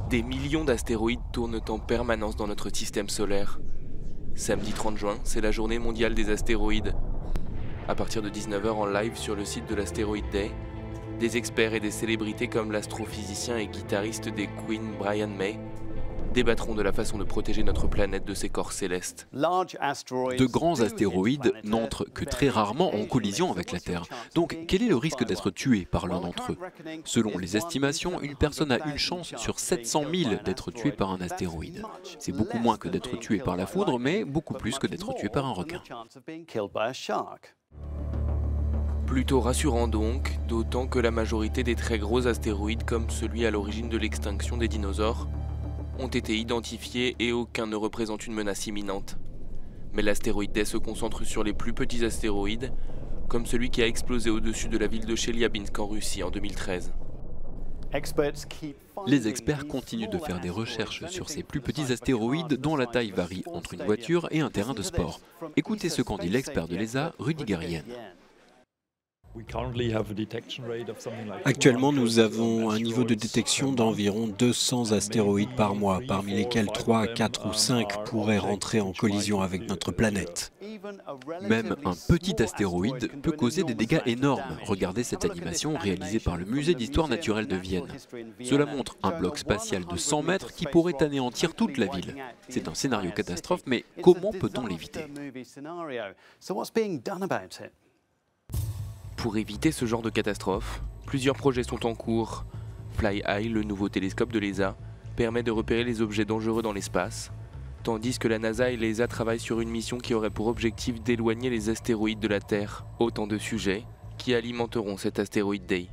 Des millions d'astéroïdes tournent en permanence dans notre système solaire. Samedi 30 juin, c'est la journée mondiale des astéroïdes. À partir de 19 h en live sur le site de l'Asteroid Day, des experts et des célébrités comme l'astrophysicien et guitariste des Queen Brian May débattront de la façon de protéger notre planète de ses corps célestes. De grands astéroïdes n'entrent que très rarement en collision avec la Terre. Donc, quel est le risque d'être tué par l'un d'entre eux? Selon les estimations, une personne a une chance sur 700 000 d'être tuée par un astéroïde. C'est beaucoup moins que d'être tué par la foudre, mais beaucoup plus que d'être tué par un requin. Plutôt rassurant donc, d'autant que la majorité des très gros astéroïdes, comme celui à l'origine de l'extinction des dinosaures, ont été identifiés et aucun ne représente une menace imminente. Mais l'Asteroid Day se concentre sur les plus petits astéroïdes, comme celui qui a explosé au-dessus de la ville de Chelyabinsk en Russie en 2013. Les experts continuent de faire des recherches sur ces plus petits astéroïdes dont la taille varie entre une voiture et un terrain de sport. Écoutez ce qu'en dit l'expert de l'ESA, Rudi Garrien. Actuellement, nous avons un niveau de détection d'environ 200 astéroïdes par mois, parmi lesquels 3, 4 ou 5 pourraient rentrer en collision avec notre planète. Même un petit astéroïde peut causer des dégâts énormes. Regardez cette animation réalisée par le Musée d'histoire naturelle de Vienne. Cela montre un bloc spatial de 100 mètres qui pourrait anéantir toute la ville. C'est un scénario catastrophe, mais comment peut-on l'éviter ? Pour éviter ce genre de catastrophe, plusieurs projets sont en cours. Fly Eye, le nouveau télescope de l'ESA, permet de repérer les objets dangereux dans l'espace, tandis que la NASA et l'ESA travaillent sur une mission qui aurait pour objectif d'éloigner les astéroïdes de la Terre. Autant de sujets qui alimenteront cet Asteroid Day.